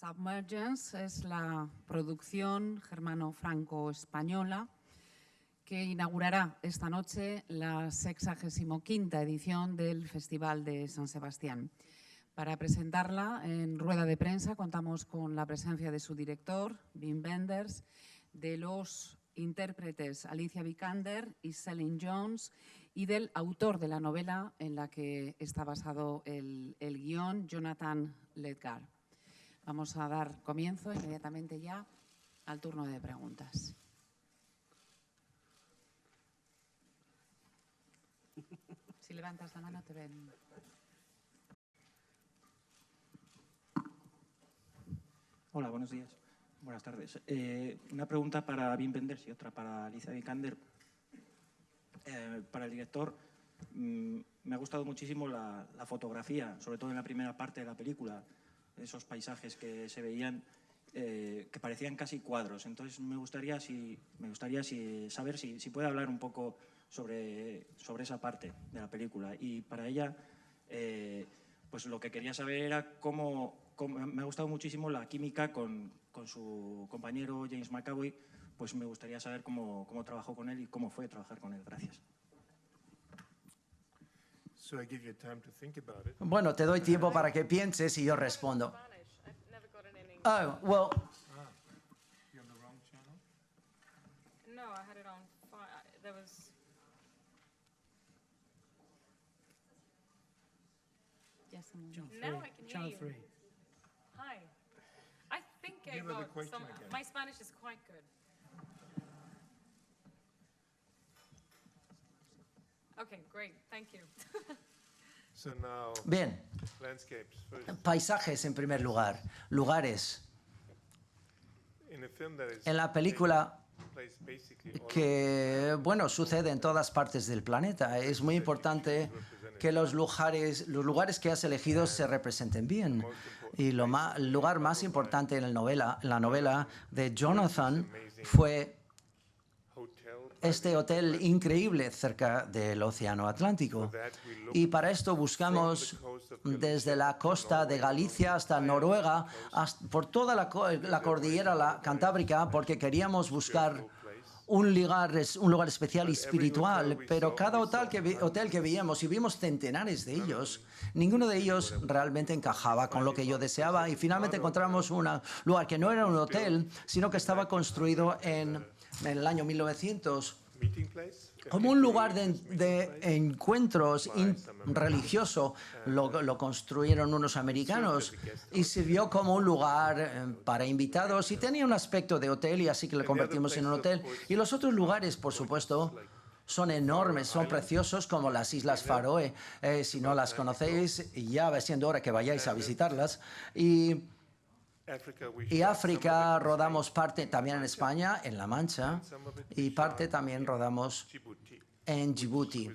Submergence es la producción germano-franco-española que inaugurará esta noche la 65ª edición del Festival de San Sebastián. Para presentarla en rueda de prensa contamos con la presencia de su director, Wim Wenders, de los intérpretes Alicia Vikander y Celine Jones y del autor de la novela en la que está basado el guión, Jonathan Ledgar. Vamos a dar comienzo inmediatamente ya al turno de preguntas. Si levantas la mano te ven. Hola, buenos días. Buenas tardes. Una pregunta para Wim Wenders y otra para Alicia Vikander. Para el director, me ha gustado muchísimo la fotografía, sobre todo en la primera parte de la película, esos paisajes que se veían, que parecían casi cuadros. Entonces me gustaría saber si puede hablar un poco sobre esa parte de la película. Y para ella, pues lo que quería saber era cómo me ha gustado muchísimo la química con su compañero James McAvoy. Pues me gustaría saber cómo trabajó con él y cómo fue trabajar con él. Gracias. Bueno, te doy tiempo para que pienses y yo respondo. Oh, well. You're on the wrong channel? No, I had it on. There was. Yes, Now I can hear Channel you. 3. Hi. I think I Give her the got question some. again. My Spanish is quite good. Okay, great. Thank you. So now, Bien, landscapes first. paisajes en primer lugar, lugares. In a film that is En la película plays basically all que, bueno, sucede en todas partes del planeta. Es muy importante que los lugares que has elegido se representen bien. Y el lugar más importante en la novela de Jonathan fue hotel. este hotel increíble cerca del Océano Atlántico. Y para esto buscamos desde la costa de Galicia hasta Noruega, por toda la cordillera cantábrica, porque queríamos buscar un lugar especial y espiritual, pero cada hotel que veíamos, y vimos centenares de ellos, ninguno de ellos realmente encajaba con lo que yo deseaba, y finalmente encontramos un lugar que no era un hotel, sino que estaba construido en el año 1900 Meeting place? como un lugar de encuentros religioso. Lo construyeron unos americanos y sirvió como un lugar para invitados y tenía un aspecto de hotel, y así que lo convertimos en un hotel. Y los otros lugares, por supuesto, son enormes, son preciosos, como las Islas Faroe. Si no las conocéis, ya va siendo hora que vayáis a visitarlas. Y África rodamos parte también en España, en La Mancha, y parte también rodamos Djibouti. en Djibouti,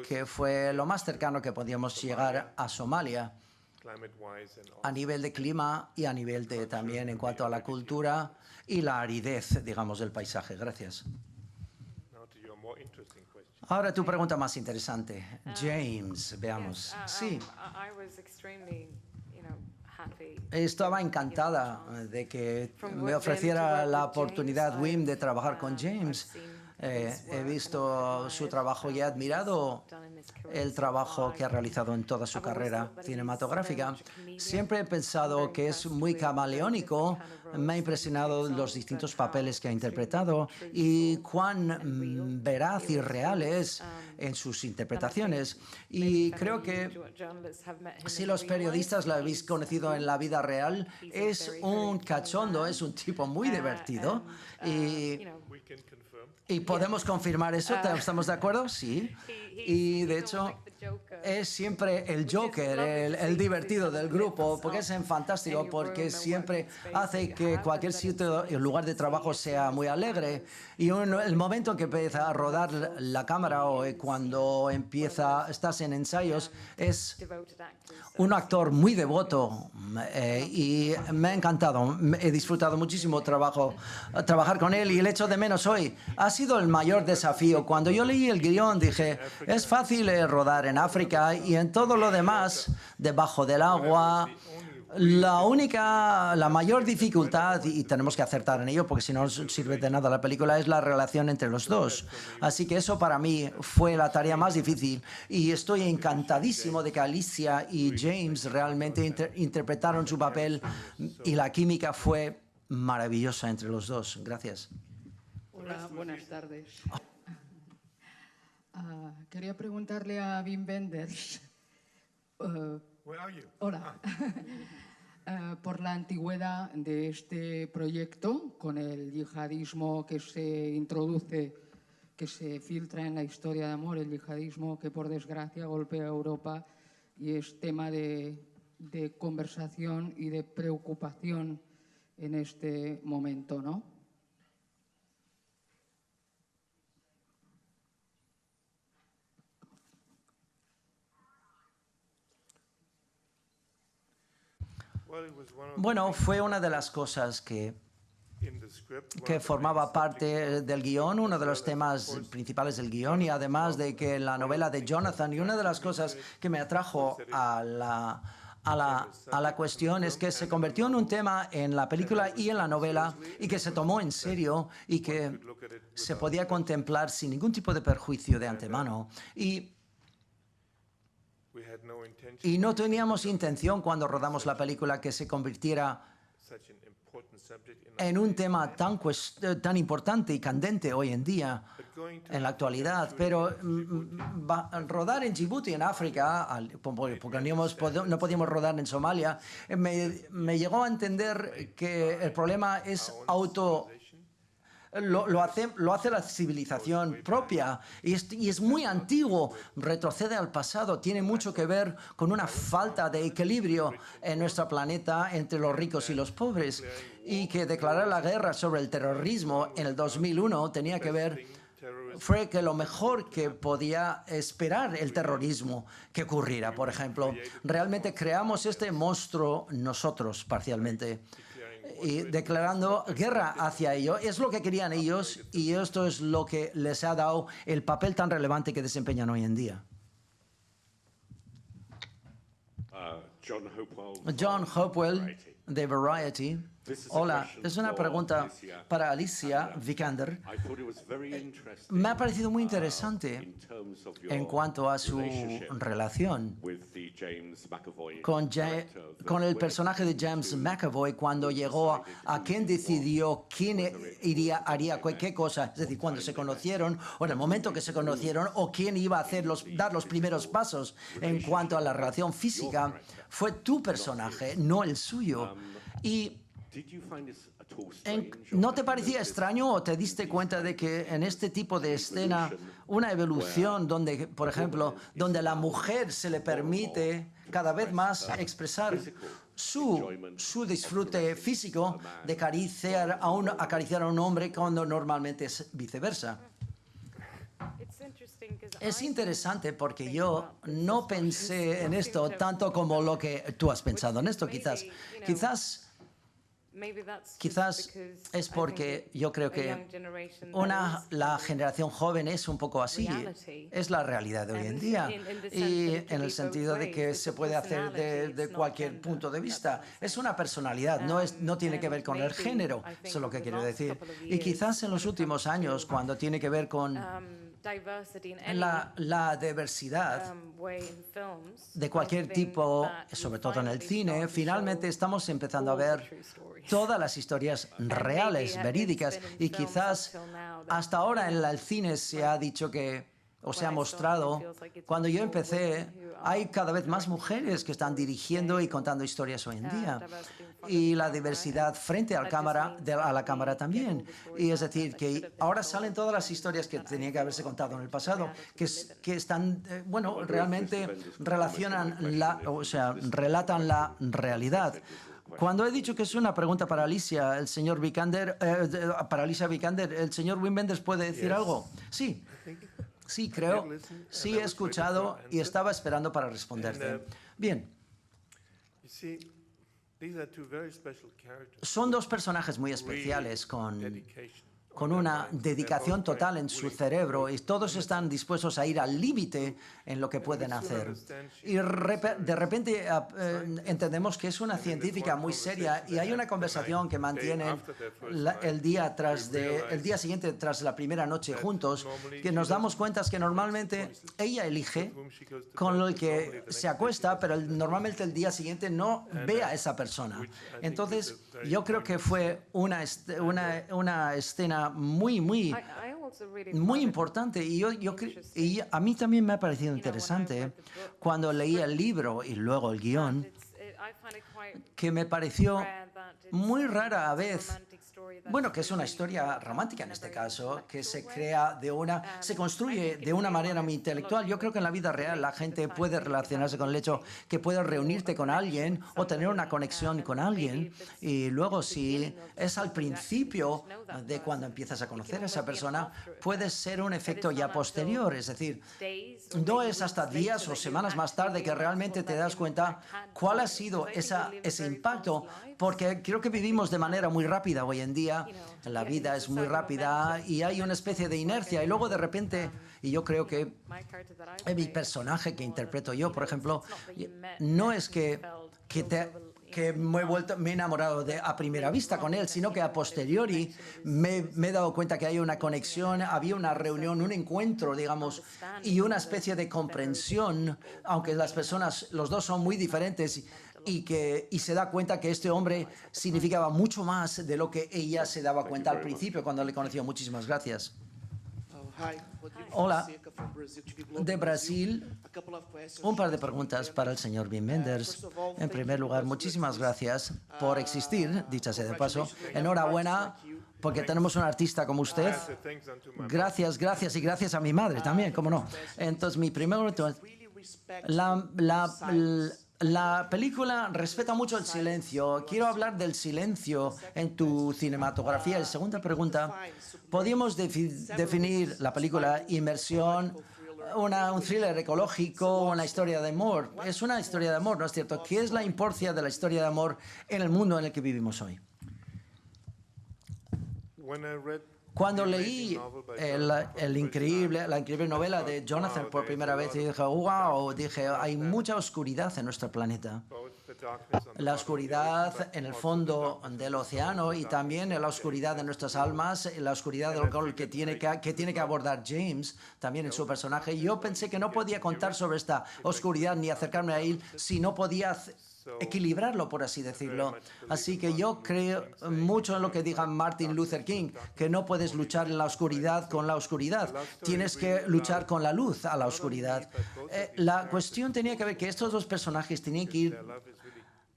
que fue lo más cercano que podíamos llegar a Somalia Climate-wise and all. a nivel de clima y a nivel de también en cuanto a la cultura y la aridez, digamos, del paisaje. Gracias. Now to your more interesting question. Ahora tu pregunta más interesante. James, veamos. Sí. I was extremely, happy. Estaba encantada de que me ofreciera la oportunidad Wim de trabajar con James. He visto su trabajo y he admirado el trabajo que ha realizado en toda su carrera cinematográfica. Siempre he pensado que es muy camaleónico. Me ha impresionado los distintos papeles que ha interpretado y cuán veraz y real es en sus interpretaciones. Y creo que si los periodistas lo habéis conocido en la vida real, es un cachondo, es un tipo muy divertido. We can confirm. Y podemos confirmar eso, ¿estamos de acuerdo? Sí. Y de hecho es siempre el Joker, el divertido del grupo, porque es fantástico, porque siempre hace que cualquier sitio, el lugar de trabajo sea muy alegre. Y el momento en que empieza a rodar la cámara o cuando estás en ensayos, es un actor muy devoto y me ha encantado. He disfrutado muchísimo trabajar con él y el echo de menos hoy. Ha sido el mayor desafío. Cuando yo leí el guión dije, es fácil rodar en África y en todo lo demás, debajo del agua, La mayor dificultad, y tenemos que acertar en ello porque si no sirve de nada la película, es la relación entre los dos. Así que eso para mí fue la tarea más difícil y estoy encantadísimo de que Alicia y James realmente interpretaron su papel y la química fue maravillosa entre los dos. Gracias. Hola, buenas tardes. Quería preguntarle a Wim Wenders. Where are you? Hola. Por la antigüedad de este proyecto, con el yihadismo que se introduce, que se filtra en la historia de amor, el yihadismo que por desgracia golpea a Europa y es tema de conversación y de preocupación en este momento, ¿no? Bueno, fue una de las cosas que formaba parte del guión, uno de los temas principales del guión, y además de que la novela de Jonathan, y una de las cosas que me atrajo a la cuestión es que se convirtió en un tema en la película y en la novela, y que se tomó en serio y que se podía contemplar sin ningún tipo de perjuicio de antemano. Y no teníamos intención cuando rodamos la película que se convirtiera en un tema tan importante y candente hoy en día, en la actualidad. Pero rodar en Djibouti, en África, porque no podíamos rodar en Somalia, me llegó a entender que el problema es lo hace la civilización propia y es muy antiguo, retrocede al pasado, tiene mucho que ver con una falta de equilibrio en nuestro planeta entre los ricos y los pobres, y que declarar la guerra sobre el terrorismo en el 2001 tenía que ver fue que lo mejor que podía esperar el terrorismo que ocurriera, por ejemplo. Realmente creamos este monstruo nosotros parcialmente, y declarando guerra hacia ello. Es lo que querían ellos y esto es lo que les ha dado el papel tan relevante que desempeñan hoy en día. John Hopewell, de Variety. Hola, es una pregunta para Alicia Vikander. Me ha parecido muy interesante en cuanto a su relación con el personaje de James McAvoy cuando llegó a quién decidió quién haría qué cosa, es decir, cuando se conocieron o en el momento que se conocieron o quién iba a dar los primeros pasos en cuanto a la relación física. Fue tu personaje, no el suyo. Y ¿no te parecía extraño o te diste cuenta de que en este tipo de escena, una evolución donde, por ejemplo, donde la mujer se le permite cada vez más expresar su disfrute físico de acariciar a un hombre cuando normalmente es viceversa? Es interesante porque yo no pensé en esto tanto como lo que tú has pensado en esto. Quizás es porque yo creo que la generación joven es un poco así, es la realidad de hoy en día, y en el sentido de que se puede hacer de cualquier punto de vista. Es una personalidad, no tiene que ver con el género, eso es lo que quiero decir. Y quizás en los últimos años, cuando tiene que ver con la diversidad de cualquier tipo, sobre todo en el cine, finalmente estamos empezando a ver todas las historias reales, verídicas, y quizás hasta ahora en el cine se ha dicho o se ha mostrado, cuando yo empecé, hay cada vez más mujeres que están dirigiendo y contando historias hoy en día. Y la diversidad frente a la cámara también. Y es decir, que ahora salen todas las historias que tenían que haberse contado en el pasado, que están, realmente relatan la realidad. Cuando he dicho que es una pregunta para Alicia, el señor Vikander, ¿el señor Wim Wenders puede decir algo? Sí. Sí, creo. Sí, he escuchado y estaba esperando para responderte. Bien. Son dos personajes muy especiales con con una dedicación total en su cerebro y todos están dispuestos a ir al límite en lo que pueden hacer. Y de repente entendemos que es una científica muy seria y hay una conversación que mantienen el día siguiente tras la primera noche juntos, que nos damos cuenta que normalmente ella elige con el que se acuesta, pero normalmente el día siguiente no ve a esa persona. Entonces, yo creo que fue una escena muy importante y a mí también me ha parecido interesante cuando leí el libro y luego el guión, que me pareció muy rara a vez. Bueno, que es una historia romántica en este caso, que se construye de una manera muy intelectual. Yo creo que en la vida real la gente puede relacionarse con el hecho que puedes reunirte con alguien o tener una conexión con alguien y luego si es al principio de cuando empiezas a conocer a esa persona, puede ser un efecto ya posterior, es decir, no es hasta días o semanas más tarde que realmente te das cuenta cuál ha sido ese impacto, porque creo que vivimos de manera muy rápida hoy en día, la vida es muy rápida y hay una especie de inercia y luego de repente, y yo creo que mi personaje que interpreto yo, por ejemplo, no es que me he enamorado a primera vista con él, sino que a posteriori me he dado cuenta que hay una conexión, había una reunión, un encuentro, digamos, y una especie de comprensión, aunque las personas, los dos son muy diferentes, y se da cuenta que este hombre significaba mucho más de lo que ella se daba cuenta al principio cuando le conoció. Muchísimas gracias. Hola, de Brasil. Un par de preguntas para el señor Wim Wenders. En primer lugar, muchísimas gracias por existir, dicha sea de paso. Enhorabuena, porque tenemos un artista como usted. Gracias, gracias y gracias a mi madre también, cómo no. Entonces, mi primer pregunta, la película respeta mucho el silencio. Quiero hablar del silencio en tu cinematografía. Y segunda pregunta, ¿podríamos definir la película inmersión, un thriller ecológico, una historia de amor? Es una historia de amor, ¿no es cierto? ¿Qué es la importancia de la historia de amor en el mundo en el que vivimos hoy? Cuando leí la increíble novela de Jonathan por primera vez, dije, wow, hay mucha oscuridad en nuestro planeta. La oscuridad en el fondo del océano y también la oscuridad de nuestras almas, la oscuridad del rol que tiene que abordar James también en su personaje. Yo pensé que no podía contar sobre esta oscuridad ni acercarme a él si no podía equilibrarlo, por así decirlo. Así que yo creo mucho en lo que diga Martin Luther King, que no puedes luchar en la oscuridad con la oscuridad, tienes que luchar con la luz a la oscuridad. La cuestión tenía que ver que estos dos personajes tenían que ir,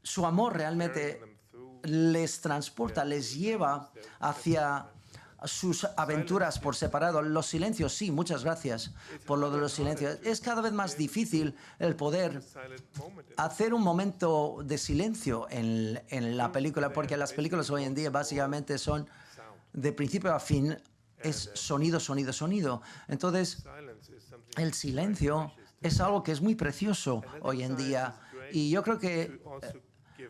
su amor realmente les transporta, les lleva hacia sus aventuras por separado. Los silencios, sí, muchas gracias por lo de los silencios. Es cada vez más difícil el poder hacer un momento de silencio en la película, porque las películas hoy en día básicamente son de principio a fin, es sonido, sonido, sonido. Entonces, el silencio es algo que es muy precioso hoy en día y yo creo que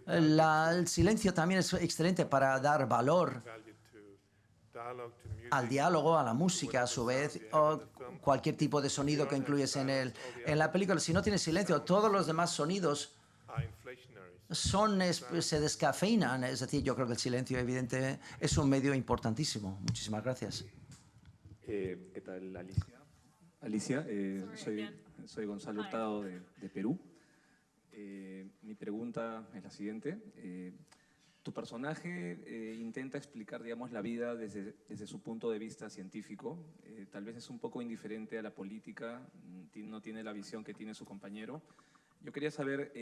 el silencio también es excelente para dar valor al diálogo, a la música a su vez, o cualquier tipo de sonido que incluyes en la película. Si no tienes silencio, todos los demás sonidos se descafeinan. Es decir, yo creo que el silencio, evidente, es un medio importantísimo. Muchísimas gracias. ¿Qué tal, Alicia? Alicia, soy Gonzalo Hurtado de Perú. Mi pregunta es la siguiente. Tu personaje intenta explicar, digamos, la vida desde su punto de vista científico. Tal vez es un poco indiferente a la política, no tiene la visión que tiene su compañero. Yo quería saber,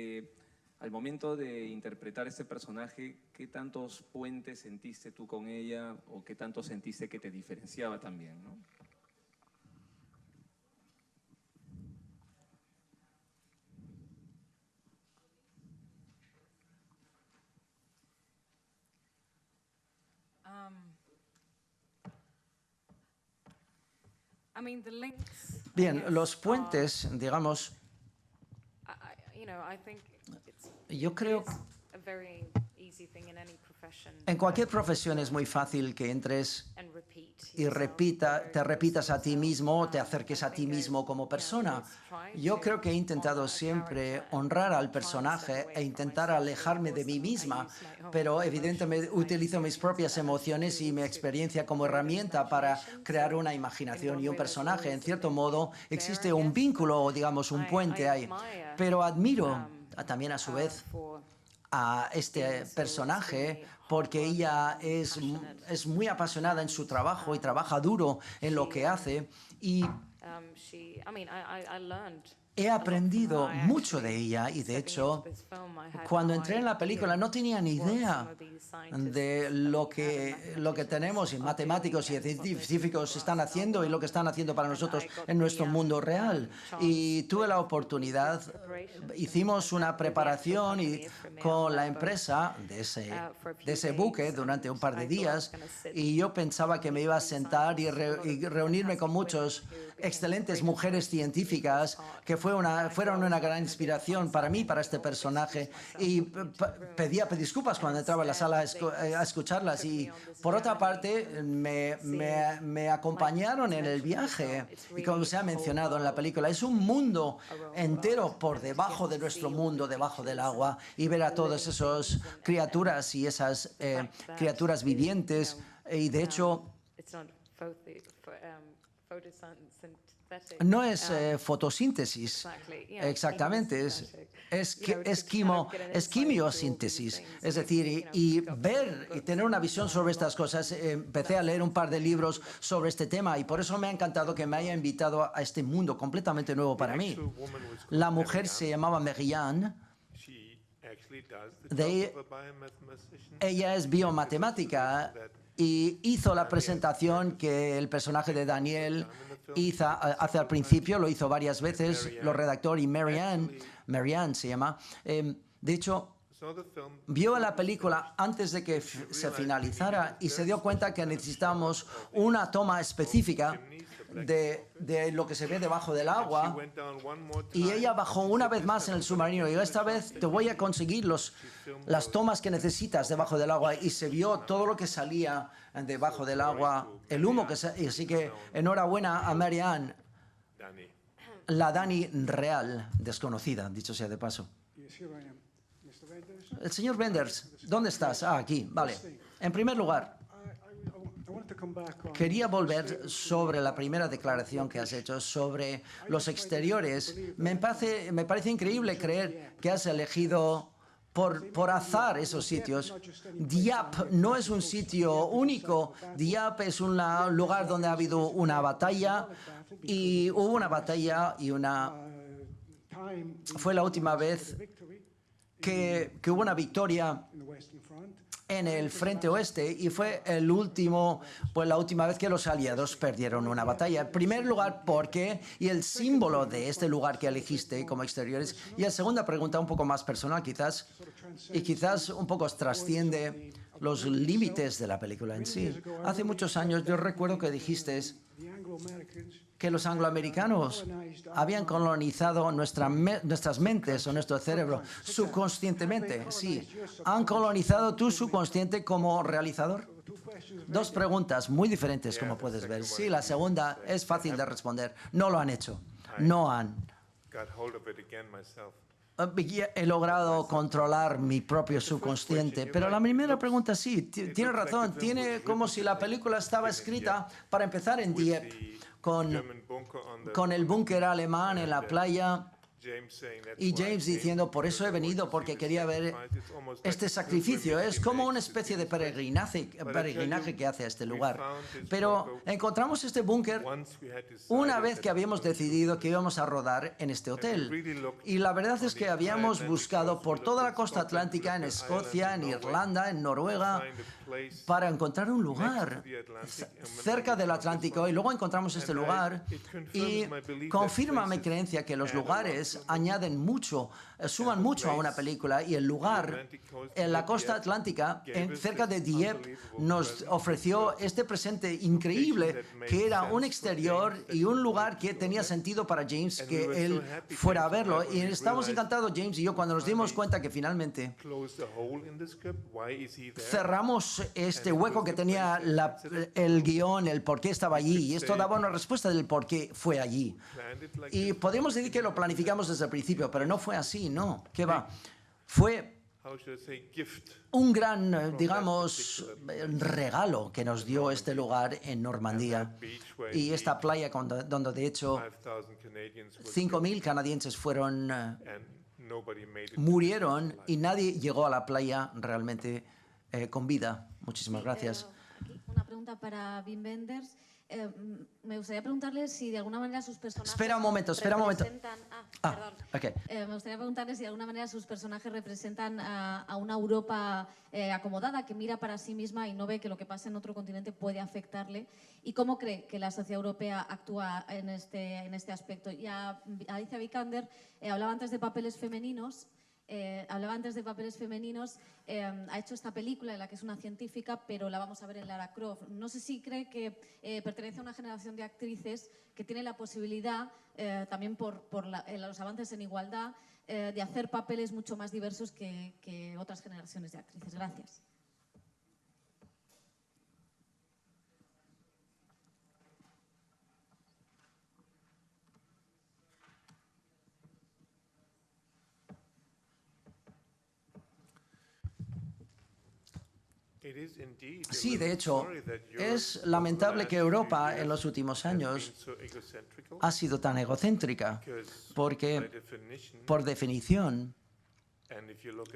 al momento de interpretar este personaje, ¿qué tantos puentes sentiste tú con ella o qué tanto sentiste que te diferenciaba también, ¿no? Bien, los puentes, digamos, yo creo En cualquier profesión es muy fácil que entres y te repitas a ti mismo, te acerques a ti mismo como persona. Yo creo que he intentado siempre honrar al personaje e intentar alejarme de mí misma, pero evidentemente utilizo mis propias emociones y mi experiencia como herramienta para crear una imaginación y un personaje. En cierto modo, existe un vínculo o, digamos, un puente ahí. Pero admiro también a su vez a este personaje porque ella es muy apasionada en su trabajo y trabaja duro en lo que hace y he aprendido mucho de ella y de hecho cuando entré en la película no tenía ni idea de lo que tenemos y matemáticos y científicos están haciendo y lo que están haciendo para nosotros en nuestro mundo real. Y tuve la oportunidad, hicimos una preparación con la empresa de ese buque durante un par de días y yo pensaba que me iba a sentar y reunirme con muchos excelentes mujeres científicas que fueron una gran inspiración para mí, para este personaje, y pedía disculpas cuando entraba en la sala a escucharlas. Y por otra parte, me acompañaron en el viaje, y como se ha mencionado en la película, es un mundo entero por debajo de nuestro mundo, debajo del agua, y ver a todas esas criaturas y esas criaturas vivientes, y de hecho no es fotosíntesis, exactamente, es quimiosíntesis. Es decir, y ver y tener una visión sobre estas cosas, empecé a leer un par de libros sobre este tema y por eso me ha encantado que me haya invitado a este mundo completamente nuevo para mí. La mujer se llamaba Marianne. Ella es biomatemática y hizo la presentación que el personaje de Daniel hace al principio, lo hizo varias veces, lo redactó, y Marianne se llama. De hecho, vio la película antes de que se finalizara y se dio cuenta que necesitábamos una toma específica de lo que se ve debajo del agua, y ella bajó una vez más en el submarino y dijo, esta vez te voy a conseguir las tomas que necesitas debajo del agua, y se vio todo lo que salía debajo del agua, el humo así que enhorabuena a Marianne, la Dani real, desconocida, dicho sea de paso. El señor Wenders, ¿dónde estás? Aquí, vale. En primer lugar, quería volver sobre la primera declaración que has hecho sobre los exteriores. Me parece increíble creer que has elegido por azar esos sitios. Dieppe no es un sitio único. Dieppe es un lugar donde ha habido una batalla y hubo una batalla y fue la última vez que hubo una victoria en el frente oeste y fue la última vez que los aliados perdieron una batalla. En primer lugar, ¿por qué? Y el símbolo de este lugar que elegiste como exteriores. Y la segunda pregunta, un poco más personal quizás, y quizás un poco trasciende los límites de la película en sí. Hace muchos años yo recuerdo que dijiste que los angloamericanos habían colonizado nuestras mentes o nuestro cerebro subconscientemente. Sí. ¿Han colonizado tu subconsciente como realizador? Dos preguntas muy diferentes, como puedes ver. Sí, la segunda es fácil de responder. No lo han hecho. No han. He logrado controlar mi propio subconsciente, pero la primera pregunta sí, tiene razón, tiene como si la película estaba escrita para empezar en Dieppe, con el búnker alemán en la playa, y James diciendo, por eso he venido, porque quería ver este sacrificio. Es como una especie de peregrinaje que hace a este lugar. Pero encontramos este búnker una vez que habíamos decidido que íbamos a rodar en este hotel. Y la verdad es que habíamos buscado por toda la costa atlántica, en Escocia, en Irlanda, en Noruega, para encontrar un lugar cerca del Atlántico, y luego encontramos este lugar y confirma mi creencia que los lugares lugares añaden mucho, suman mucho a una película, y el lugar en la costa atlántica, cerca de Dieppe, nos ofreció este presente increíble, que era un exterior y un lugar que tenía sentido para James, que él fuera a verlo. Y estamos encantados, James y yo, cuando nos dimos cuenta que finalmente cerramos este hueco que tenía el guión, el por qué estaba allí, y esto daba una respuesta del por qué fue allí. Y podemos decir que lo planificamos desde el principio, pero no fue así, no. ¿Qué va? Fue un gran, digamos, regalo que nos dio este lugar en Normandía, y esta playa donde de hecho 5.000 canadienses murieron y nadie llegó a la playa realmente con vida. Muchísimas gracias. Una pregunta para Wim Wenders. Me gustaría preguntarle si de alguna manera sus personajes... Espera un momento. Perdón. Okay. Me gustaría preguntarle si de alguna manera sus personajes representan a una Europa acomodada, que mira para sí misma y no ve que lo que pasa en otro continente puede afectarle. ¿Y cómo cree que la sociedad europea actúa en este aspecto? Y a Alicia Vikander hablaba antes de papeles femeninos. Ha hecho esta película en la que es una científica, pero la vamos a ver en Lara Croft. No sé si cree que pertenece a una generación de actrices que tiene la posibilidad, también por los avances en igualdad, de hacer papeles mucho más diversos que otras generaciones de actrices. Gracias. Sí, de hecho, es lamentable que Europa en los últimos años ha sido tan egocéntrica, porque, por definición,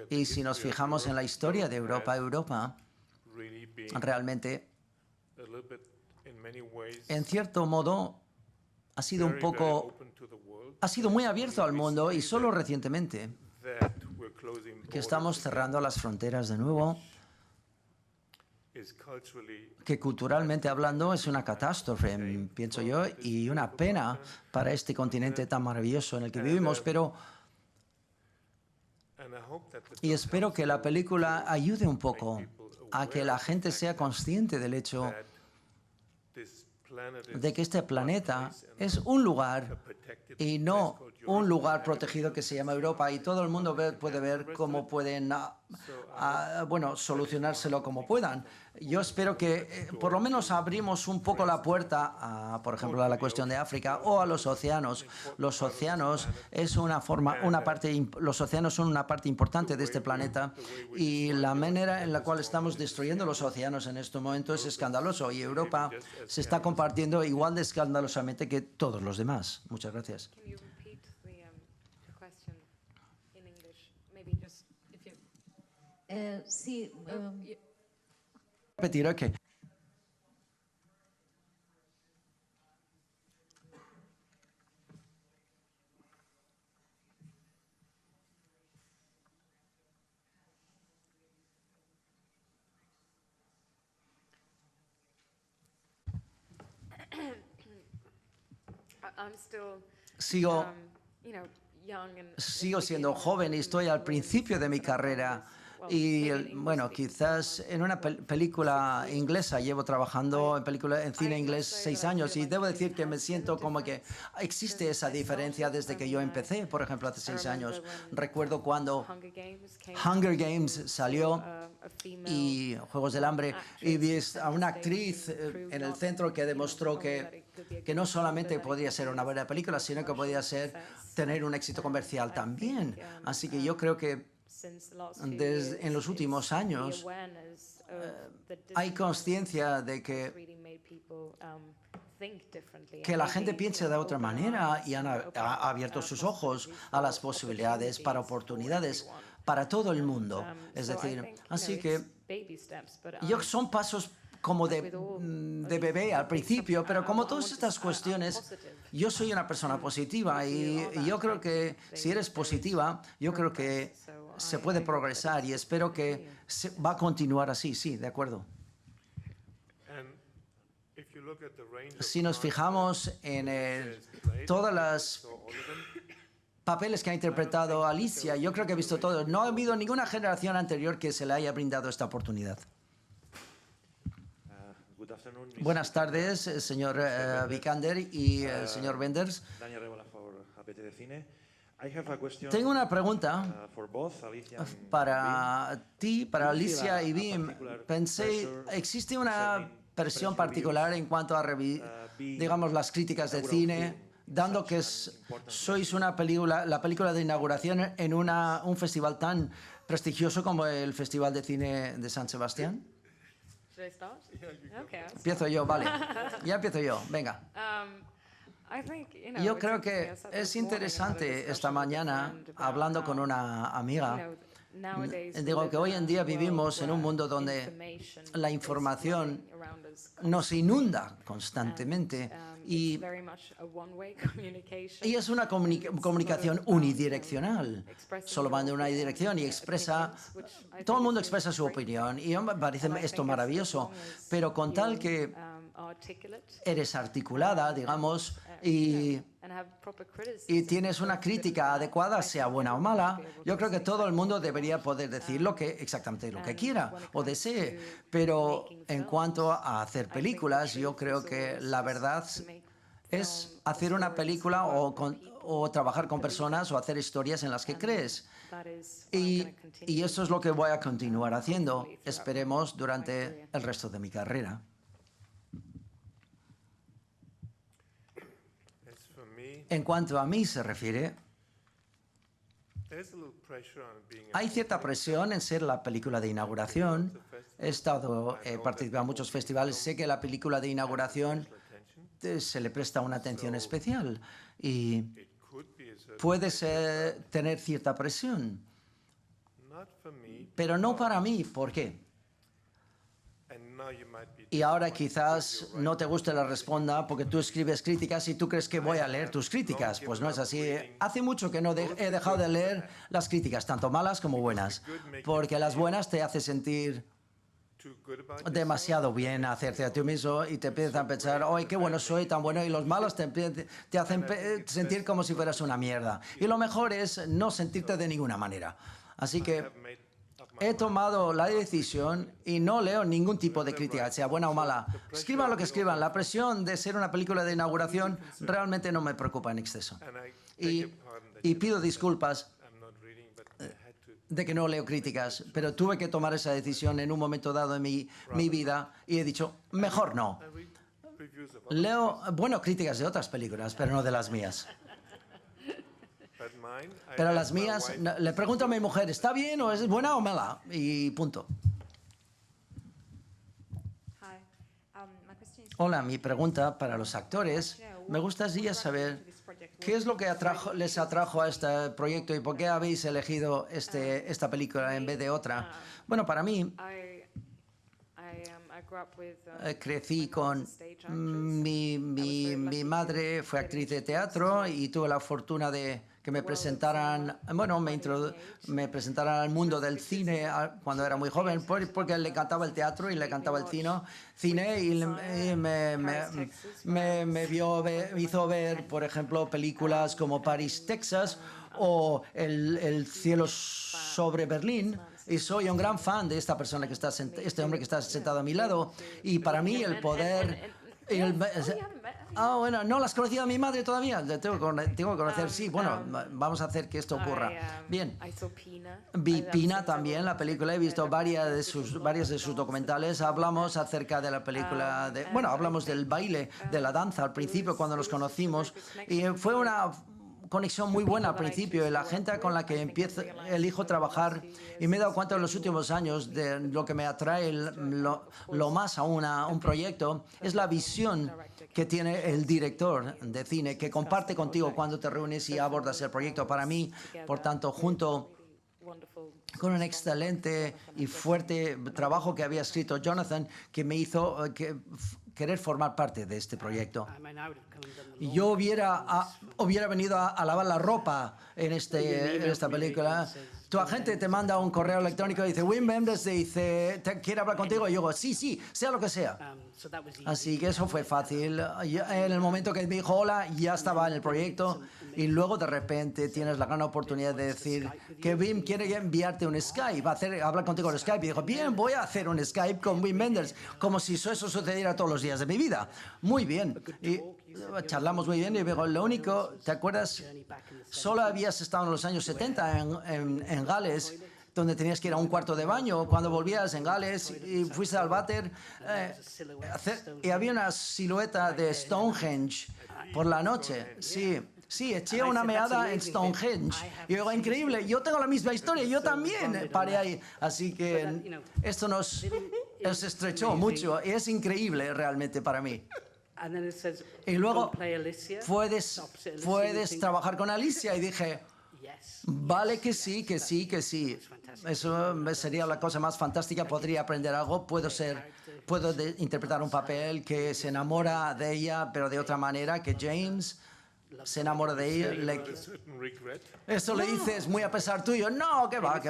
y si nos fijamos en la historia de Europa realmente, en cierto modo, ha sido muy abierto al mundo, y solo recientemente que estamos cerrando las fronteras de nuevo, que culturalmente hablando es una catástrofe, pienso yo, y una pena para este continente tan maravilloso en el que vivimos, y espero que la película ayude un poco a que la gente sea consciente del hecho de que este planeta es un lugar y no un lugar protegido que se llama Europa, y todo el mundo puede ver cómo pueden solucionárselo como puedan. Yo espero que por lo menos abrimos un poco la puerta, por ejemplo, a la cuestión de África o a los océanos. Los océanos los océanos son una parte importante de este planeta, y la manera en la cual estamos destruyendo los océanos en este momento es escandaloso, y Europa se está compartiendo igual de escandalosamente que todos los demás. Muchas gracias. Sí. Repetir, ok. Sigo siendo joven y estoy al principio de mi carrera. Y bueno, quizás en una película inglesa, llevo trabajando en cine inglés 6 años, y debo decir que me siento como que existe esa diferencia desde que yo empecé, por ejemplo, hace 6 años. Recuerdo cuando Hunger Games salió, y Juegos del Hambre, y vi a una actriz en el centro que demostró que no solamente podría ser una buena película, sino que podía tener un éxito comercial también. Así que yo creo que en los últimos años hay conciencia de que la gente piensa de otra manera, y ha abierto sus ojos a las posibilidades para oportunidades para todo el mundo. Es decir, así que son pasos como de bebé al principio, pero como todas estas cuestiones, yo soy una persona positiva, y yo creo que si eres positiva, yo creo que se puede progresar, y espero que va a continuar así. Sí, de acuerdo. Si nos fijamos en todas las papeles que ha interpretado Alicia. Yo creo que he visto todo. No ha habido ninguna generación anterior que se le haya brindado esta oportunidad. Buenas tardes, señor Vikander y señor Wenders. Daniel Rebola for APT de Cine. I have a question, Tengo una pregunta for both Alicia and para ti, para Alicia y Wim. particular Pensé, pressure ¿existe una concerning presión press particular reviews, en cuanto a, digamos, las críticas de cine, dando que sois la película de inauguración en un festival tan prestigioso como el Festival de Cine de San Sebastián? Should I start? Okay. I'll Empiezo yo, vale. Ya empiezo yo, venga. I think, Yo it's creo interesting. que I sat es this morning and had a interesante esta discussion with a mañana, friend about hablando con how, una amiga, nowadays we digo live que hoy in a en día world vivimos en un where mundo donde information la is información running around us nos inunda constantemente y it's very much a one-way communication. es una comunicación unidireccional. Solo va en una dirección y expresa, todo el mundo expresa su opinión y me parece esto maravilloso, pero con tal que eres articulada, digamos, y tienes una crítica adecuada, sea buena o mala, yo creo que todo el mundo debería poder decir exactamente lo que quiera o desee. Pero en cuanto a hacer películas, yo creo que la verdad es hacer una película o trabajar con personas o hacer historias en las que crees. Y eso es lo que voy a continuar haciendo, esperemos, durante el resto de mi carrera. En cuanto a mí se refiere, hay cierta presión en ser la película de inauguración. He participado en muchos festivales, sé que la película de inauguración se le presta una atención especial y puede tener cierta presión, pero no para mí. ¿Por qué? Y ahora quizás no te guste la respuesta porque tú escribes críticas y tú crees que voy a leer tus críticas. Pues no es así. Hace mucho que no he dejado de leer las críticas, tanto malas como buenas, porque las buenas te hacen sentir demasiado bien, hacerte a ti mismo y te empiezan a pensar, ¡ay, qué bueno soy, tan bueno! Y los malos te hacen sentir como si fueras una mierda. Y lo mejor es no sentirte de ninguna manera. Así que he tomado la decisión y no leo ningún tipo de crítica, sea buena o mala. Escriban lo que escriban. La presión de ser una película de inauguración realmente no me preocupa en exceso. Y pido disculpas de que no leo críticas, pero tuve que tomar esa decisión en un momento dado en mi vida y he dicho, mejor no. Leo, críticas de otras películas, pero no de las mías. Pero las mías, le pregunto a mi mujer, ¿está bien o es buena o mala? Y punto. Hola, mi pregunta para los actores. Me gustaría saber qué es lo que les atrajo a este proyecto y por qué habéis elegido esta película en vez de otra. Bueno, para mí, crecí con mi madre fue actriz de teatro y tuve la fortuna de que me presentaran, me presentaran al mundo del cine cuando era muy joven, porque le encantaba el teatro y le encantaba el cine y me hizo ver, por ejemplo, películas como París, Texas o El cielo sobre Berlín. Y soy un gran fan de esta persona este hombre que está sentado a mi lado. Y para mí el poder... no las conocía a mi madre todavía. Tengo que conocer, sí. Bueno, vamos a hacer que esto ocurra. Bien. Vi Pina también, la película. He visto varias de sus documentales. Hablamos acerca de la película... hablamos del baile, de la danza al principio cuando nos conocimos. Y fue una conexión muy buena al principio, y la gente con la que elijo trabajar, y me he dado cuenta en los últimos años de lo que me atrae lo más a un proyecto, es la visión que tiene el director de cine, que comparte contigo cuando te reúnes y abordas el proyecto. Para mí, por tanto, junto con un excelente y fuerte trabajo que había escrito Jonathan, que me hizo querer formar parte de este proyecto. Yo hubiera venido a lavar la ropa en esta película, Tu agente te manda un correo electrónico y dice, Wim Wenders dice, ¿quiere hablar contigo? Y yo digo, sí, sea lo que sea. Así que eso fue fácil. En el momento que me dijo hola, ya estaba en el proyecto y luego de repente tienes la gran oportunidad de decir que Wim quiere enviarte un Skype, hablar contigo en Skype. Y dijo, bien, voy a hacer un Skype con Wim Wenders, como si eso sucediera todos los días de mi vida. Muy bien. Y charlamos muy bien y digo, lo único, ¿te acuerdas? Solo habías estado en los años 70 en Gales, donde tenías que ir a un cuarto de baño. Cuando volvías en Gales y fuiste al váter, y había una silueta de Stonehenge por la noche. Sí, eché una meada en Stonehenge. Y digo, increíble, yo tengo la misma historia, yo también paré ahí. Así que esto nos estrechó mucho y es increíble realmente para mí. Y luego, ¿puedes trabajar con Alicia? Y dije, vale, que sí. Eso sería la cosa más fantástica. Podría aprender algo. Puedo interpretar un papel que se enamora de ella, pero de otra manera, que James se enamora de ella. Eso le dices muy a pesar tuyo. No, que va.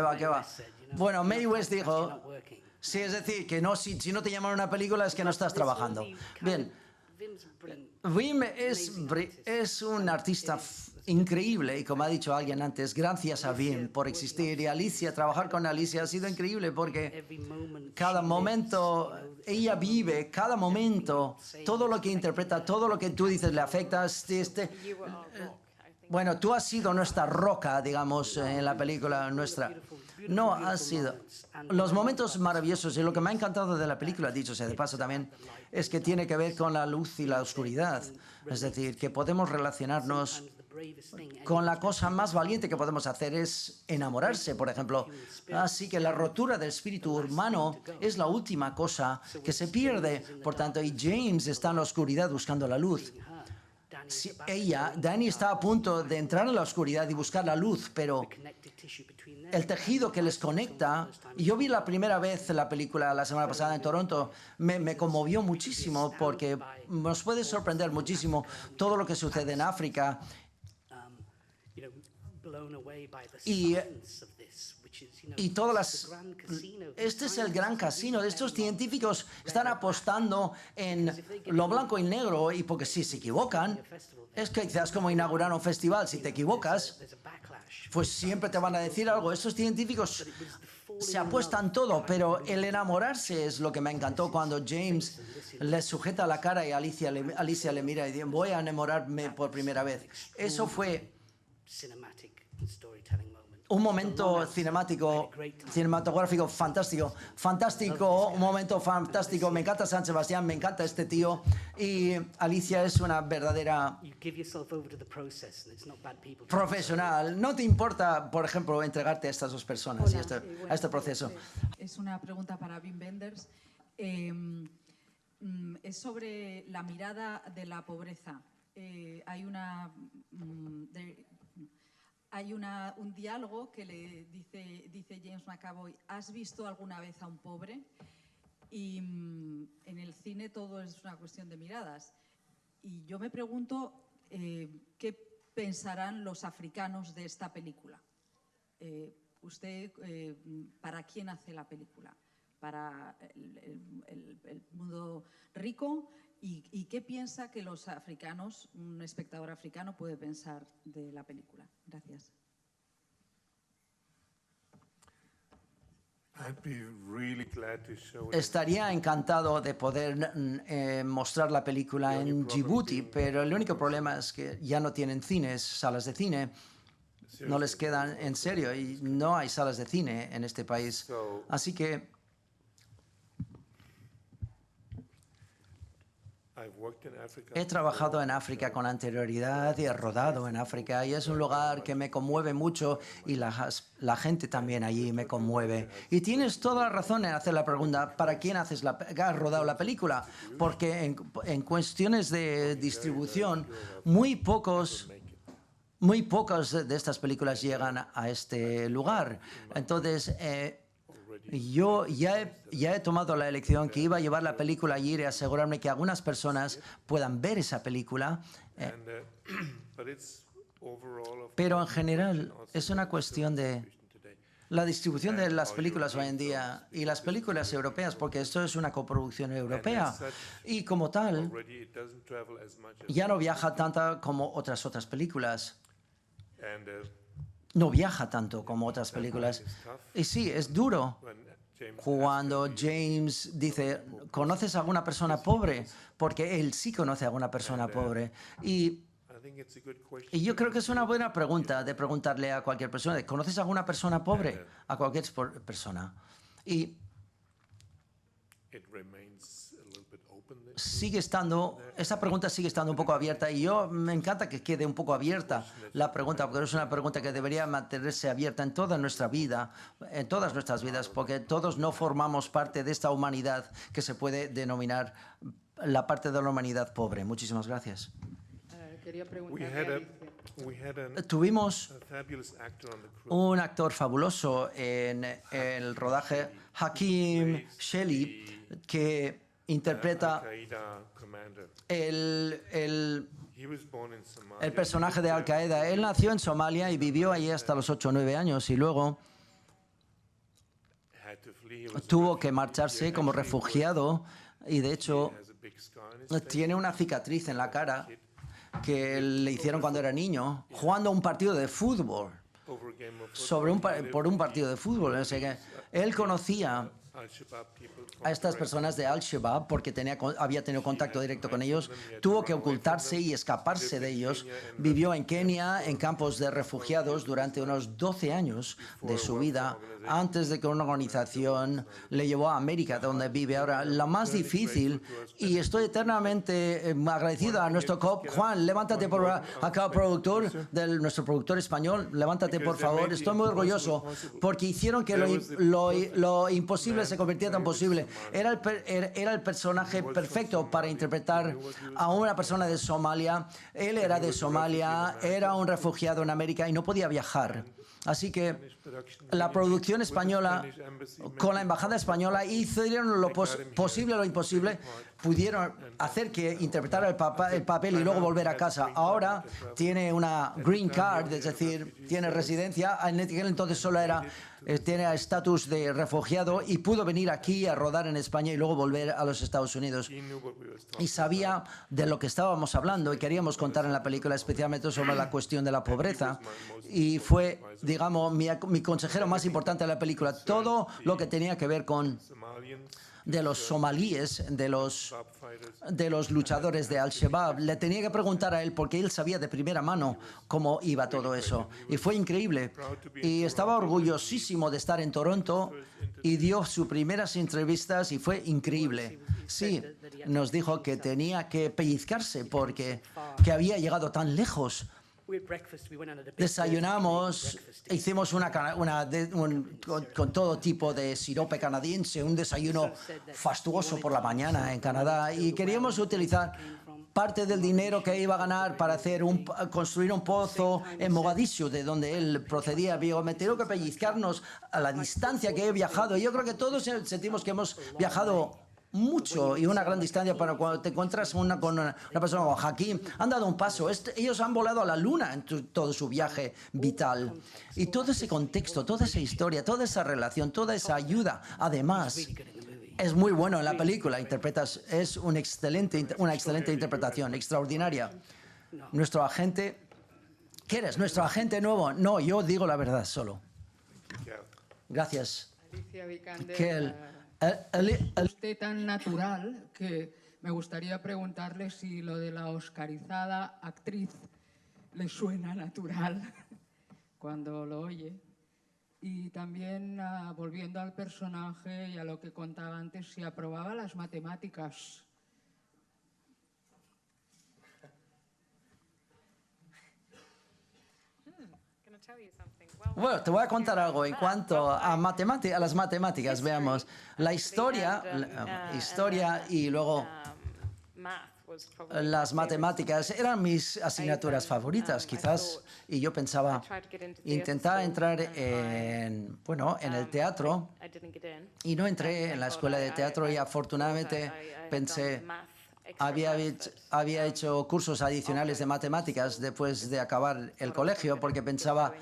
Bueno, Mae West dijo, sí, es decir, que no, si no te llaman a una película es que no estás trabajando. Bien. Wim es un artista increíble y como ha dicho alguien antes, gracias a Wim por existir. Y Alicia, trabajar con Alicia ha sido increíble porque cada momento, ella vive cada momento, todo lo que interpreta, todo lo que tú dices le afecta. Bueno, tú has sido nuestra roca, digamos, en la película nuestra. No, has sido. Los momentos maravillosos y lo que me ha encantado de la película, dicho sea de paso también, es que tiene que ver con la luz y la oscuridad. Es decir, que podemos relacionarnos con la cosa más valiente que podemos hacer es enamorarse, por ejemplo. Así que la rotura del espíritu humano es la última cosa que se pierde. Por tanto, y James está en la oscuridad buscando la luz. Dani está a punto de entrar en la oscuridad y buscar la luz, pero el tejido que les conecta, y yo vi la primera vez la película la semana pasada en Toronto, me conmovió muchísimo porque nos puede sorprender muchísimo todo lo que sucede en África. Y todas las... Este es el gran casino. Estos científicos están apostando en lo blanco y negro y porque si se equivocan, es que quizás como inaugurar un festival, si te equivocas, pues siempre te van a decir algo. Estos científicos se apuestan todo, pero el enamorarse es lo que me encantó cuando James le sujeta la cara y Alicia le mira y dice, voy a enamorarme por primera vez. Eso fue un momento cinematográfico fantástico, un momento fantástico. Me encanta San Sebastián, me encanta este tío y Alicia es una verdadera profesional. No te importa, por ejemplo, entregarte a estas dos personas y a este proceso. Es una pregunta para Wim Wenders. Es sobre la mirada de la pobreza. Hay un diálogo que le dice James McAvoy, ¿has visto alguna vez a un pobre? Y en el cine todo es una cuestión de miradas. Y yo me pregunto qué pensarán los africanos de esta película. ¿Usted para quién hace la película? ¿Para el mundo rico? ¿Y qué piensa que los africanos, un espectador africano, puede pensar de la película? Gracias. Estaría encantado de poder mostrar la película en Djibouti, pero el único problema es que ya no tienen cines, salas de cine. No les quedan en serio y no hay salas de cine en este país. Así que he trabajado en África con anterioridad y he rodado en África y es un lugar que me conmueve mucho y la gente también allí me conmueve. Y tienes toda la razón en hacer la pregunta, ¿para quién has rodado la película? Porque en cuestiones de distribución, muy pocas de estas películas llegan a este lugar. Entonces, yo ya he tomado la elección que iba a llevar la película allí y asegurarme que algunas personas puedan ver esa película. Pero en general es una cuestión de la distribución de las películas hoy en día y las películas europeas, porque esto es una coproducción europea y como tal ya no viaja tanto como otras películas. No viaja tanto como otras películas. Y sí, es duro cuando James dice, ¿conoces a alguna persona pobre? Porque él sí conoce a alguna persona pobre. Y yo creo que es una buena pregunta de preguntarle a cualquier persona, ¿conoces a alguna persona pobre? A cualquier persona. Y esa pregunta sigue estando un poco abierta y yo me encanta que quede un poco abierta la pregunta, porque es una pregunta que debería mantenerse abierta en toda nuestra vida, en todas nuestras vidas, porque todos no formamos parte de esta humanidad que se puede denominar la parte de la humanidad pobre. Muchísimas gracias. Quería preguntarle Tuvimos un actor fabuloso en el rodaje, Hakeem Shelley, que interpreta el personaje de Al-Qaeda. Él nació en Somalia y vivió allí hasta los 8 o 9 años y luego tuvo que marcharse como refugiado y de hecho tiene una cicatriz en la cara que le hicieron cuando era niño, jugando un partido de fútbol, por un partido de fútbol. O sea que él conocía a estas personas de Al-Shabaab porque había tenido contacto directo con ellos, tuvo que ocultarse y escaparse de ellos. Vivió en Kenia, en campos de refugiados, durante unos 12 años de su vida, antes de que una organización le llevó a América, donde vive ahora. Lo más difícil, y estoy eternamente agradecido a nuestro COP. Juan, levántate por acá, nuestro productor español, levántate por favor. Estoy muy orgulloso porque hicieron que lo imposible se convirtiera tan posible. Era el personaje perfecto para interpretar a una persona de Somalia. Él era de Somalia, era un refugiado en América y no podía viajar. Así que la producción española, con la embajada española, hicieron lo posible, lo imposible, pudieron hacer que interpretara el papel y luego volver a casa. Ahora tiene una green card, es decir, tiene residencia. En aquel entonces solo tiene estatus de refugiado y pudo venir aquí a rodar en España y luego volver a los Estados Unidos. Y sabía de lo que estábamos hablando y queríamos contar en la película, especialmente sobre la cuestión de la pobreza. Y fue, digamos, mi consejero más importante en la película. Todo lo que tenía que ver con de los somalíes, de los luchadores de Al-Shabaab. Le tenía que preguntar a él porque él sabía de primera mano cómo iba todo eso. Y fue increíble. Y estaba orgullosísimo de estar en Toronto y dio sus primeras entrevistas y fue increíble. Sí, nos dijo que tenía que pellizcarse porque que había llegado tan lejos. Desayunamos, hicimos con todo tipo de sirope canadiense, un desayuno fastuoso por la mañana en Canadá y queríamos utilizar parte del dinero que iba a ganar para construir un pozo en Mogadiscio, de donde él procedía. Me tengo que pellizcarnos a la distancia que he viajado. Yo creo que todos sentimos que hemos viajado mucho y una gran distancia para cuando te encuentras con una persona como Hakeem. Han dado un paso. Ellos han volado a la luna en todo su viaje vital. Y todo ese contexto, toda esa historia, toda esa relación, toda esa ayuda, además, es muy bueno en la película. Es una excelente interpretación, extraordinaria. Nuestro agente... ¿Qué eres? ¿Nuestro agente nuevo? No, yo digo la verdad solo. Gracias. Alicia Vikander, usted tan natural que me gustaría preguntarle si lo de la oscarizada actriz le suena natural cuando lo oye. Y también, volviendo al personaje y a lo que contaba antes, si aprobaba las matemáticas. Bueno, te voy a contar algo en cuanto a las matemáticas. Veamos la historia y luego las matemáticas eran mis asignaturas favoritas, quizás, y yo pensaba intentar entrar en el teatro y no entré en la escuela de teatro y afortunadamente pensé había hecho cursos adicionales de matemáticas después de acabar el colegio porque pensaba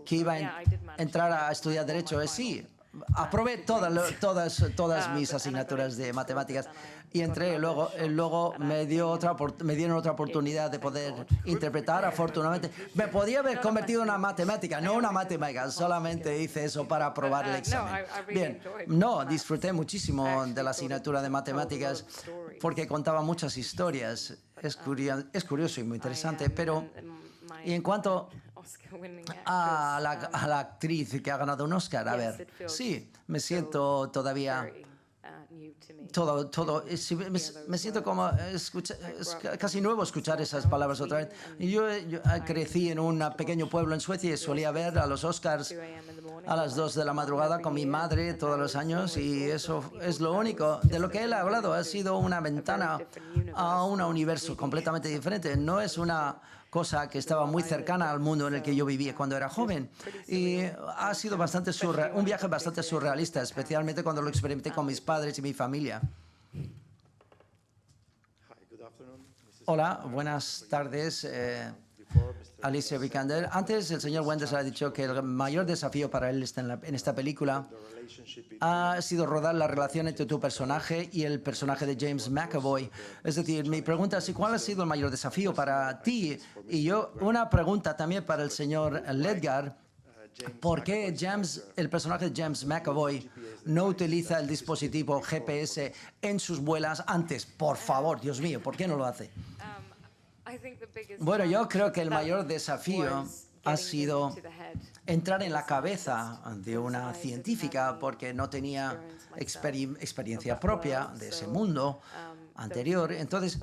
que iba a entrar a estudiar Derecho. Sí, aprobé todas mis asignaturas de matemáticas y entré. Luego me dieron otra oportunidad de poder interpretar, afortunadamente. Me podía haber convertido en una matemática, no una matemática, solamente hice eso para aprobar el examen. Bien, no, disfruté muchísimo de la asignatura de matemáticas porque contaba muchas historias. Es curioso y muy interesante, pero y en cuanto a la actriz que ha ganado un Oscar, a ver, sí, me siento todavía... me siento como es casi nuevo escuchar esas palabras otra vez. Yo crecí en un pequeño pueblo en Suecia y solía ver a los Oscars a las 2 de la madrugada con mi madre todos los años y eso es lo único de lo que él ha hablado. Ha sido una ventana a un universo completamente diferente. No es una cosa que estaba muy cercana al mundo en el que yo vivía cuando era joven. Y ha sido un viaje bastante surrealista, especialmente cuando lo experimenté con mis padres y mi familia. Hola, buenas tardes, Alicia Vikander. Antes el señor Wenders ha dicho que el mayor desafío para él en esta película ha sido rodar la relación entre tu personaje y el personaje de James McAvoy. Es decir, mi pregunta es, ¿cuál ha sido el mayor desafío para ti? Y yo, una pregunta también para el señor Ledgar. ¿Por qué el personaje de James McAvoy no utiliza el dispositivo GPS en sus vuelas antes? Por favor, Dios mío, ¿por qué no lo hace? Bueno, yo creo que el mayor desafío ha sido entrar en la cabeza de una científica porque no tenía experiencia propia de ese mundo anterior. Entonces,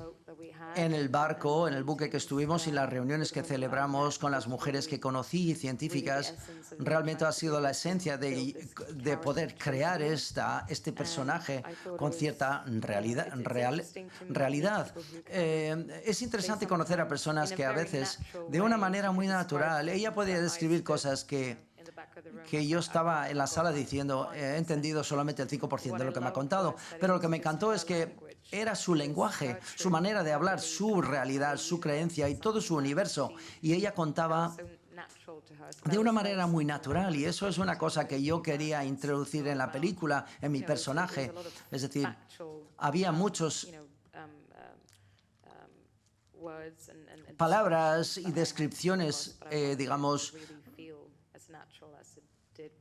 en el barco, en el buque que estuvimos y las reuniones que celebramos con las mujeres que conocí, científicas, realmente ha sido la esencia de poder crear este personaje con cierta realidad. Es interesante conocer a personas que a veces, de una manera muy natural, ella podía describir cosas que yo estaba en la sala diciendo, he entendido solamente el 5% de lo que me ha contado, pero lo que me encantó es que era su lenguaje, su manera de hablar, su realidad, su creencia y todo su universo. Y ella contaba de una manera muy natural y eso es una cosa que yo quería introducir en la película, en mi personaje. Es decir, había muchos palabras y descripciones, digamos,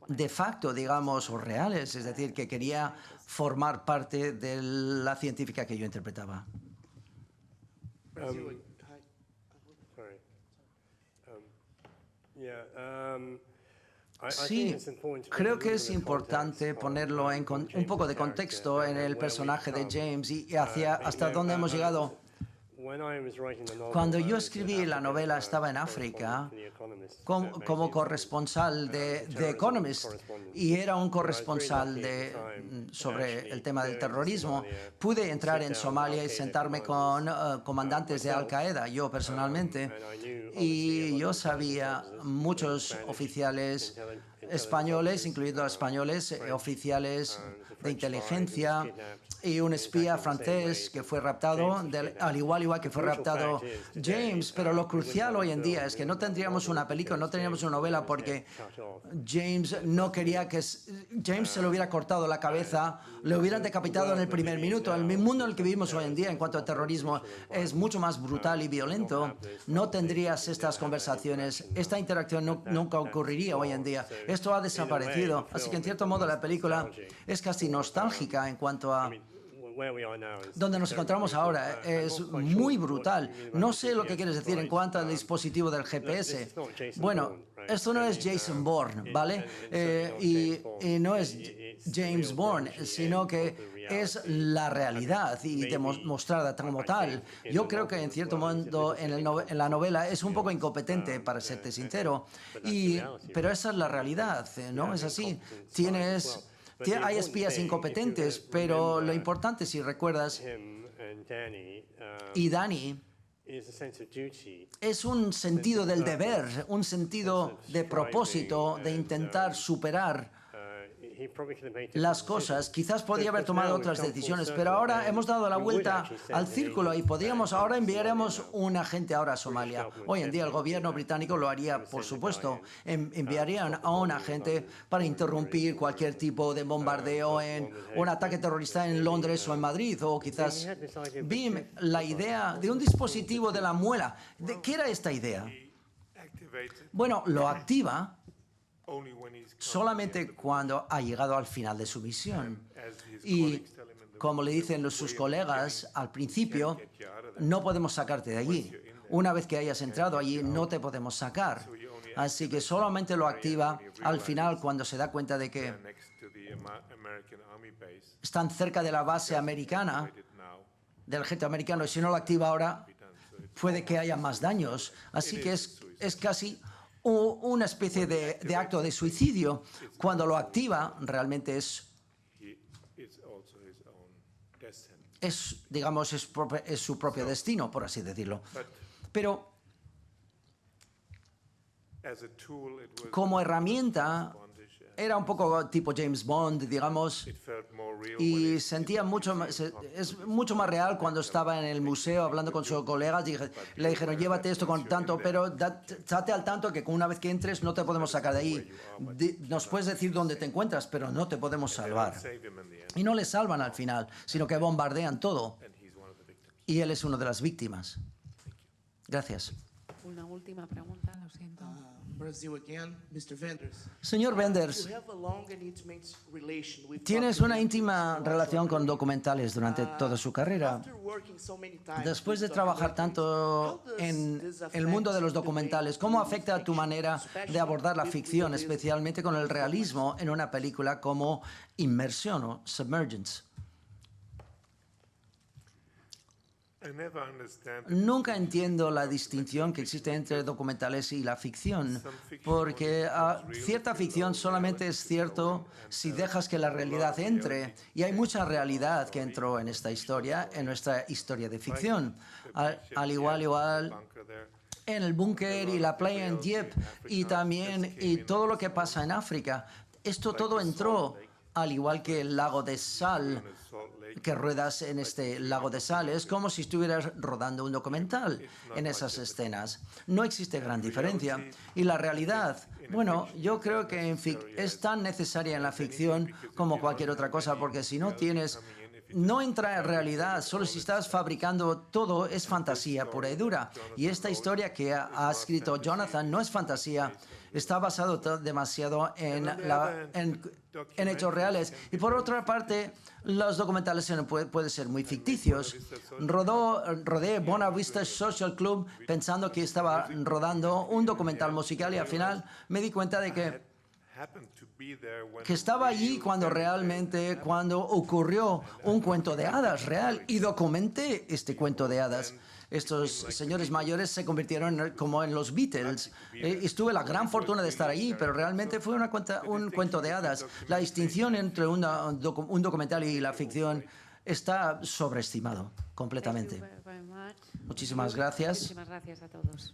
de facto, digamos, o reales, es decir, que quería formar parte de la científica que yo interpretaba. Sí, creo que es importante ponerlo en un poco de contexto en el personaje de James y hasta dónde hemos llegado. Cuando yo escribí la novela estaba en África como corresponsal de The Economist y era un corresponsal sobre el tema del terrorismo. Pude entrar en Somalia y sentarme con comandantes de Al-Qaeda, yo personalmente, y yo sabía muchos oficiales españoles, incluidos españoles, oficiales de inteligencia y un espía francés que fue raptado, al igual que fue raptado James. Pero lo crucial hoy en día es que no tendríamos una película, no tendríamos una novela porque James no quería que James se le hubiera cortado la cabeza, le hubieran decapitado en el primer minuto. El mundo en el que vivimos hoy en día en cuanto a terrorismo es mucho más brutal y violento. No tendrías estas conversaciones, esta interacción nunca ocurriría hoy en día. Esto ha desaparecido, así que en cierto modo la película es casi nostálgica en cuanto a donde nos encontramos ahora. Es muy brutal. No sé lo que quieres decir en cuanto al dispositivo del GPS. Bueno, esto no es Jason Bourne, ¿vale? Y no es James Bourne, sino que es la realidad y demostrada como tal. Yo creo que en cierto modo en la novela es un poco incompetente, para serte sincero, pero esa es la realidad, ¿no? Es así. Hay espías incompetentes, pero lo importante, si recuerdas, y Danny, es un sentido del deber, un sentido de propósito, de intentar superar las cosas, quizás podría haber tomado otras decisiones, pero ahora hemos dado la vuelta al círculo y ahora enviaremos un agente ahora a Somalia. Hoy en día el gobierno británico lo haría, por supuesto, enviarían a un agente para interrumpir cualquier tipo de bombardeo en un ataque terrorista en Londres o en Madrid, o quizás BIM, la idea de un dispositivo de la muela. ¿Qué era esta idea? Bueno, lo activa solamente cuando ha llegado al final de su misión. Y como le dicen sus colegas al principio, no podemos sacarte de allí. Una vez que hayas entrado allí, no te podemos sacar. Así que solamente lo activa al final cuando se da cuenta de que están cerca de la base americana, del ejército americano, y si no lo activa ahora, puede que haya más daños. Así que es casi una especie de acto de suicidio. Cuando lo activa, realmente es su propio destino, por así decirlo. Pero como herramienta, era un poco tipo James Bond, digamos, y sentía es mucho más real cuando estaba en el museo hablando con sus colegas. Le dijeron, llévate esto con tanto, pero date al tanto que una vez que entres no te podemos sacar de ahí. Nos puedes decir dónde te encuentras, pero no te podemos salvar. Y no le salvan al final, sino que bombardean todo. Y él es una de las víctimas. Gracias. Una última pregunta, lo siento. Brazil again, Mr. Wenders. Señor Wenders, tienes una íntima relación con documentales durante toda su carrera. Después de trabajar tanto en el mundo de los documentales, ¿cómo afecta tu manera de abordar la ficción, especialmente con el realismo en una película como Inmersión o Submergence? Nunca entiendo la distinción que existe entre documentales y la ficción, porque cierta ficción solamente es cierto si dejas que la realidad entre, y hay mucha realidad que entró en esta historia, en nuestra historia de ficción. Al igual en el búnker y la playa en Dieppe y también todo lo que pasa en África. Esto todo entró, al igual que el lago de sal, que ruedas en este lago de sal. Es como si estuvieras rodando un documental en esas escenas. No existe gran diferencia. Y la realidad, bueno, yo creo que es tan necesaria en la ficción como cualquier otra cosa, porque si no entra en realidad, solo si estás fabricando todo es fantasía pura y dura. Y esta historia que ha escrito Jonathan no es fantasía, está basado demasiado en hechos reales. Y por otra parte, los documentales pueden ser muy ficticios. Rodé Buena Vista Social Club pensando que estaba rodando un documental musical y al final me di cuenta de que estaba allí cuando ocurrió un cuento de hadas real y documenté este cuento de hadas. Estos señores mayores se convirtieron como en los Beatles. Tuve la gran fortuna de estar allí, pero realmente fue un cuento de hadas. La distinción entre un documental y la ficción está sobreestimado completamente. Muchísimas gracias. Muchísimas gracias a todos.